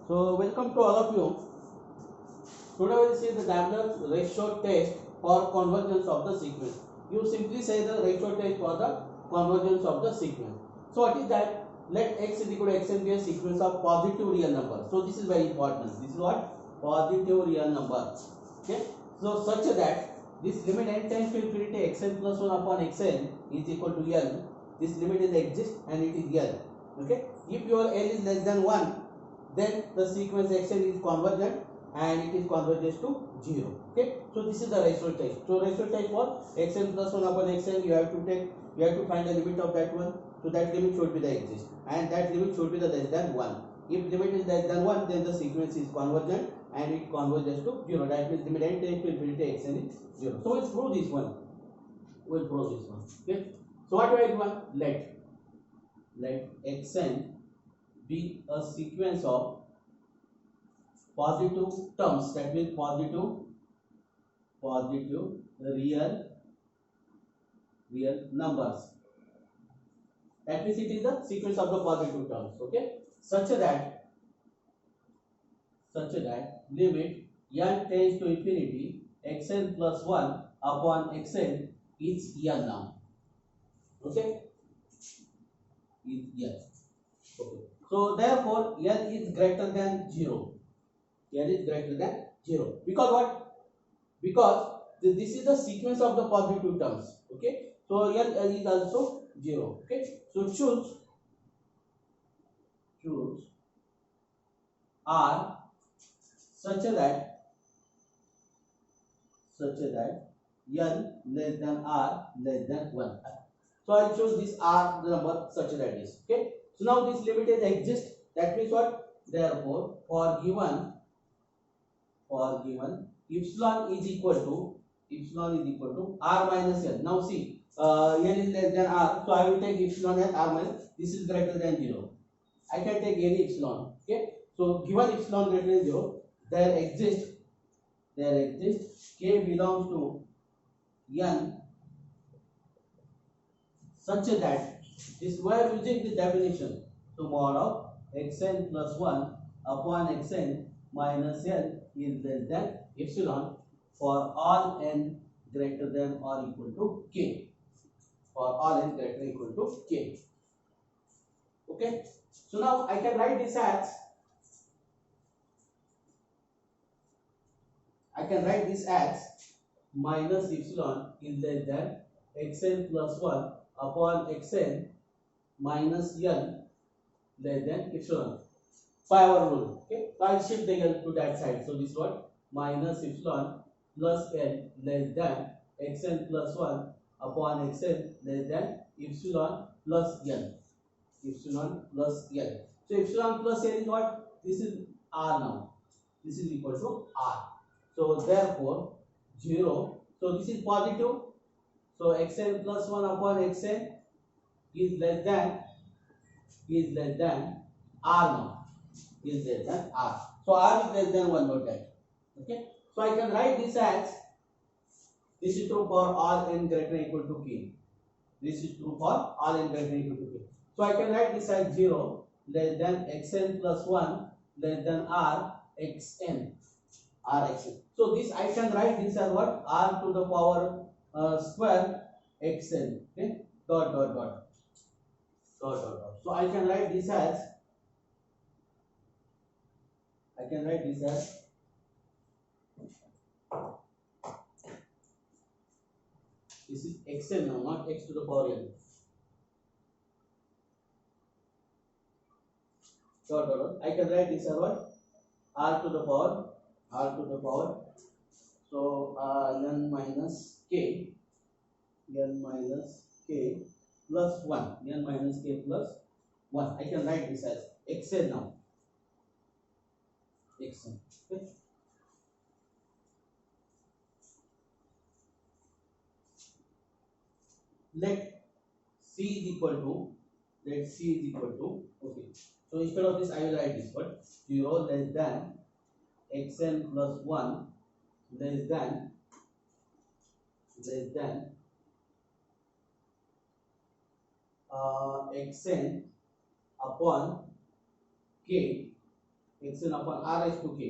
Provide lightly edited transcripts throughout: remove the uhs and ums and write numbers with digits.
So welcome to all of you. Today we will see the diagonal ratio test for convergence of the sequence. You simply say the ratio test for the convergence of the sequence. So what is that? Let x is equal to xn be a sequence of positive real numbers. So this is very important. This is what? Positive real number. Okay. So such that this limit n tends to infinity xn plus 1 upon xn is equal to l. This limit is exist and it is l. Okay. If your l is less than 1, then the sequence xn is convergent and it is converges to 0. Okay, so this is the ratio test. So ratio test for xn plus 1 upon xn, you have to find the limit of that one. So that limit should be the exist and that limit should be the less than 1. If limit is less than 1, then the sequence is convergent and it converges to 0. That means limit n tends to infinity xn is 0. So we'll prove this one. Okay, so what do I do? Let xn be a sequence of positive terms, that means positive real numbers. That means it is the sequence of the positive terms. Okay, such that limit n tends to infinity xn plus 1 upon xn is n now. Okay, is n. Okay, so therefore n is greater than 0. N is greater than 0 because what? Because this is the sequence of the positive terms. Okay, so n is also 0. Okay, so choose r such that n less than r less than 1. So I choose this r number such that is. Okay, so now this limit is exist. That means what? Therefore for given epsilon is equal to r minus n. Now see, n is less than r, so I will take epsilon as r minus. This is greater than 0. I can take any epsilon. Okay, so given epsilon greater than 0, there exists k belongs to n such that this we are using this definition. So mod of xn plus 1 upon xn minus n is less than epsilon for all n greater than or equal to k. For all n greater than or equal to k. Okay, so now I can write this as minus epsilon is less than xn plus 1 upon xn minus n less than epsilon. By our rule. Okay, so I'll shift the l to that side. So this is what? Minus epsilon plus n less than xn plus 1 upon xn less than epsilon plus n. So epsilon plus n is what? This is r now. This is equal to r. So therefore 0. So this is positive. So xn plus 1 upon xn is less than r now. Is less than r. So r is less than 1, note that. Okay. So I can write this as, this is true for all n greater than equal to k. This is true for all n greater than equal to k. So I can write this as 0 less than xn plus 1 less than r xn. So this I can write this as what? R to the power square xn. Okay. Dot. So I can write this as this is xn now, not x to the power n. Dot. I can write this as what? R to the power. So n minus k plus 1. N minus k plus 1. I can write this as xn now. Okay. Let c is equal to okay. So instead of this I will write this what? 0 less than xn plus 1 less than xn upon k xn upon r raised to k,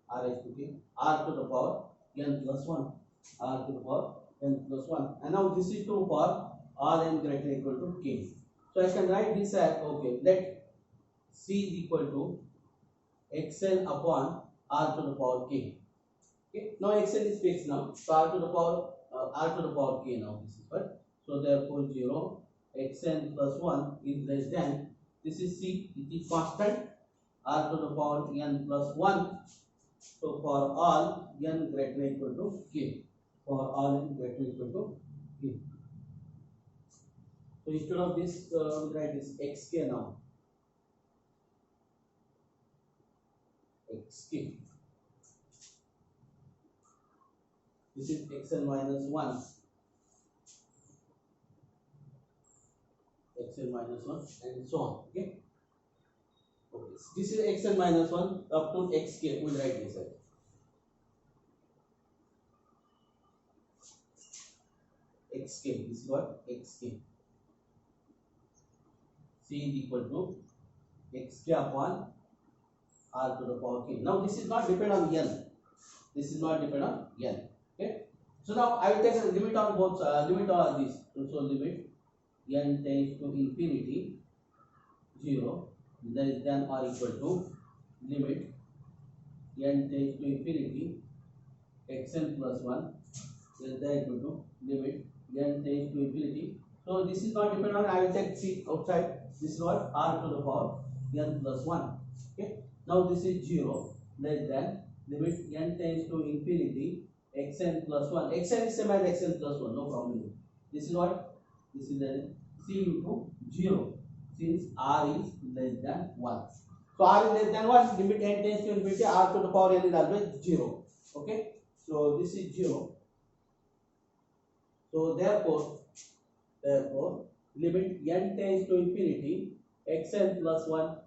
r raised to k, r to the power n plus 1, r to the power n plus 1, and now this is true for all n greater than equal to k. So I can write this as, okay, let c is equal to xn upon r to the power k. Okay, now xn is fixed now, so r to the power k now, this is what, so therefore 0, xn plus 1 is less than, this is c, it is constant, r to the power n plus 1, so for all n greater than equal to k, for all n greater than equal to k. So instead of this, we write this xk now, xk, this is xn minus 1, xn minus 1, and so on. Okay, okay, this is xn minus 1 up to xk, we will write this as xk, this is what, xk, c is equal to xk upon r to the power k. Now this is not depend on n, this is not depend on n. Okay, so now I will take a limit on both, limit on this, so limit n tends to infinity 0 less than or equal to limit n tends to infinity xn plus 1 less than equal to limit n tends to infinity. So this is not depend on, I will take c outside, this is what, r to the power n plus 1. Okay, now this is 0 less than limit n tends to infinity xn plus 1, xn is same as xn plus 1, no problem. This is what, this is then c into 0, since r is less than 1. So r is less than 1, limit n tends to infinity, r to the power n is always 0. Okay, so this is 0. So therefore limit n tends to infinity xn plus 1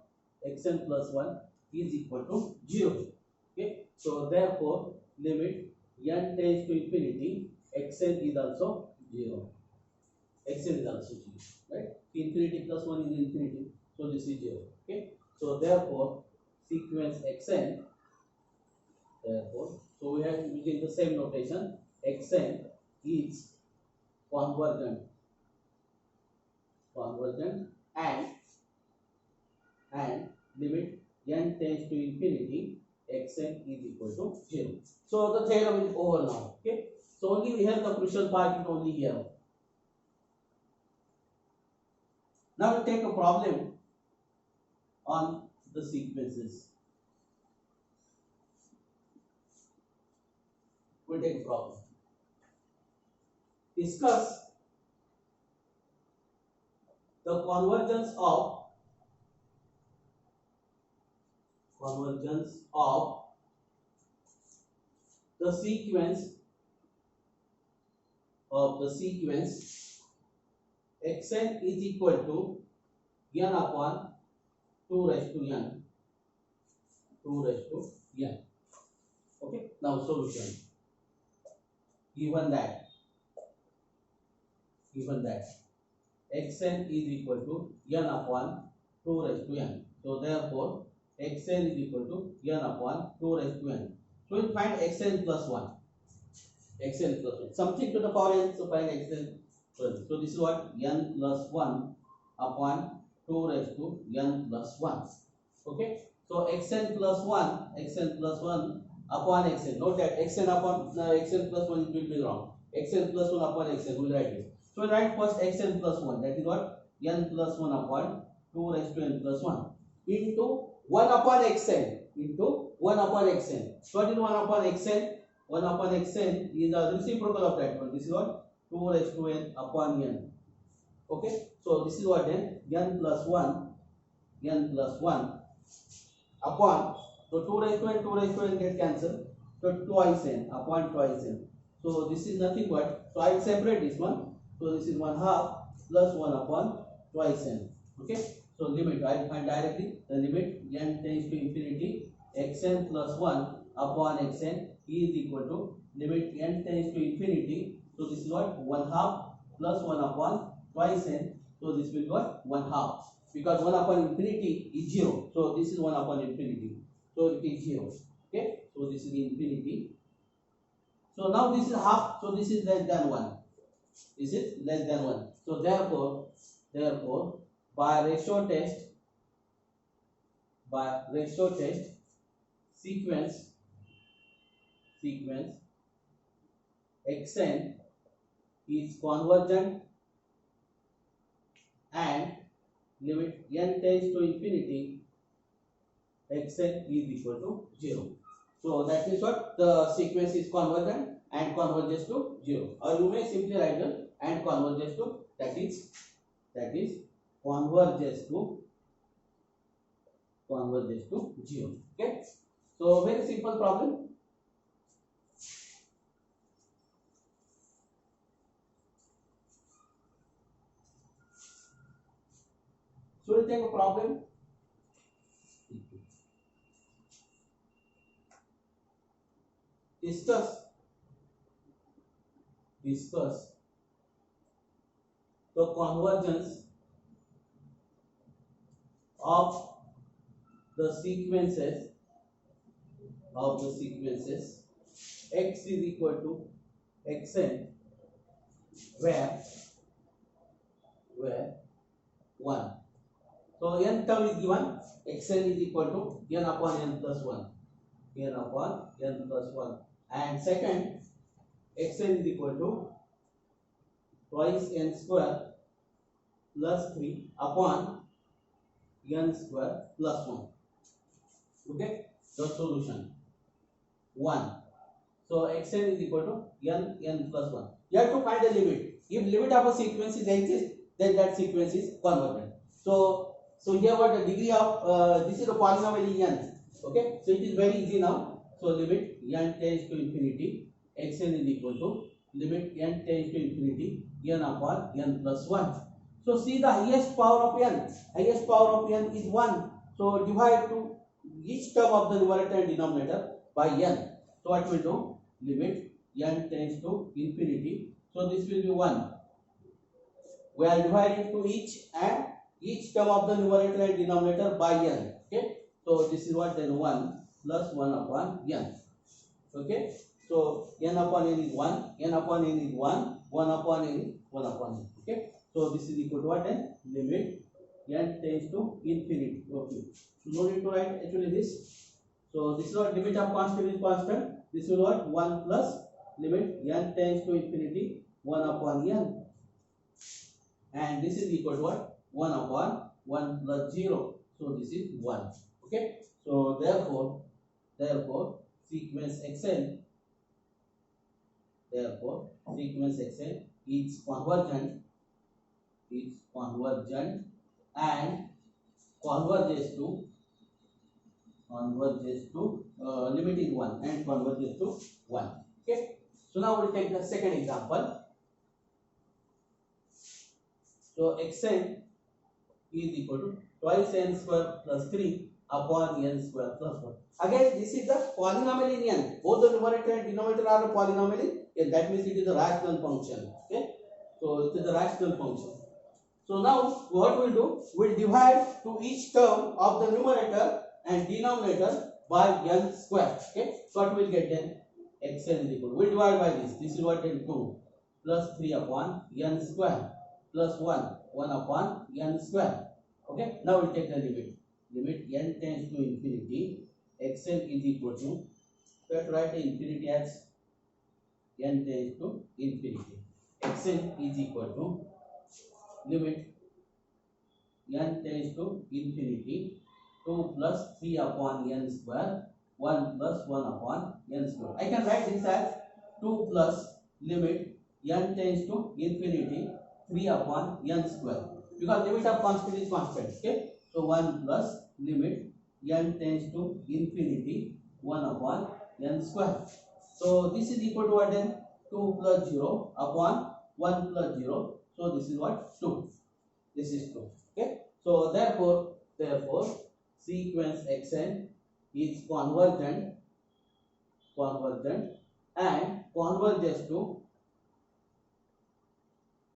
is equal to 0. Okay, so therefore limit n tends to infinity xn is also 0, xn is also 0, right? Infinity plus 1 is infinity, so this is 0. Okay, so therefore sequence xn, therefore, so we have using the same notation, xn is convergent and limit n tends to infinity xn is equal to 0. So the theorem is over now. Okay, so only we have the crucial part is only here. Now we take a problem on the sequences. We take a problem. Discuss the convergence of the sequence xn is equal to n upon 2 raised to n. Okay, now solution. Given that xn is equal to n upon 2 raised to n, so therefore xn is equal to n upon 2 raised to n. So we find xn plus 1. Something to the power n, so find xn plus 1. So this is what, n plus 1 upon 2 raised to n plus 1. Okay, so xn plus 1 upon xn. Note that xn upon xn plus 1 will be wrong. Xn plus 1 upon xn, we will write it. So we write first xn plus 1, that is what, n plus 1 upon 2 raised to n plus 1 into 1 upon xn, So what is 1 upon xn? 1 upon xn is the reciprocal of that one. This is what, 2 raised to n upon n. Okay, so this is what then, n plus 1 upon, so 2 raised to n get cancelled, so twice n upon twice n. So this is nothing but, so I will separate this one, so this is 1/2 plus 1 upon twice n. Okay, so limit, I will find directly the limit n tends to infinity xn plus 1 upon xn is equal to limit n tends to infinity, so this is what, 1/2 plus 1 upon twice n, so this will be what, 1/2. because 1 upon infinity is 0. So this is 1 upon infinity. So it is 0. Okay. So this is infinity. So now this is half. So this is less than 1. This is less than 1. So therefore, by ratio test, sequence xn is convergent and limit n tends to infinity, xn is equal to 0. So that means what? The sequence is convergent and converges to 0. Or you may simply write the and converges to, that is converges to 0. Okay. So very simple problem. So we'll take a problem. Discuss the convergence of the sequences x is equal to xn where 1. So n term is given, xn is equal to n upon n plus 1. And second, xn is equal to twice n square plus 3 upon n square plus 1. Okay, the solution 1. So xn is equal to n plus 1. You have to find a limit. If limit of a sequence is exists, then that sequence is convergent. So here what the degree of this is a polynomial n. Okay, so it is very easy now. So limit n tends to infinity, xn is equal to limit n tends to infinity n upon n plus 1. So see the highest power of n. Highest power of n is 1. So divide to each term of the numerator and denominator by n. So what we do? Limit n tends to infinity. So this will be 1. We are dividing to each term of the numerator and denominator by n. Okay. So this is what, then 1 plus 1 upon n. Okay. So n upon n is 1. N upon n is 1. 1 upon n is 1 upon n. Okay. So this is equal to what, then? Limit n tends to infinity. Okay. So no need to write actually this. So this is what limit of constant is constant. This is what 1 plus limit n tends to infinity 1 upon n. And this is equal to what? 1 upon 1 plus 0. So this is 1. Okay. So therefore sequence xn is convergent and converges to limit is 1 and converges to 1. Okay. So now we'll take the second example. So xn is equal to twice n square plus 3 upon n square plus 1. Again, this is the polynomial in n. Both the numerator and denominator are a polynomial in n. That means it is a rational function. Okay. So it is a rational function. So now what we'll do? We'll divide to each term of the numerator and denominator by n square. Okay. So what we'll get then? Xn is equal. We'll divide by this. This is what, then 2 plus 3 upon n square plus 1 upon n square. Okay. Now we'll take the limit. Limit n tends to infinity. Xn is equal to, let's write the infinity as n tends to infinity. Xn is equal to limit n tends to infinity 2 plus 3 upon n square 1 plus 1 upon n square. I can write this as 2 plus limit n tends to infinity 3 upon n square, because limit of constant is constant. Okay. So 1 plus limit n tends to infinity 1 upon n square. So this is equal to what, then? 2 plus 0 upon 1 plus 0. So this is what? 2. This is 2. Okay. So therefore sequence xn is convergent and converges to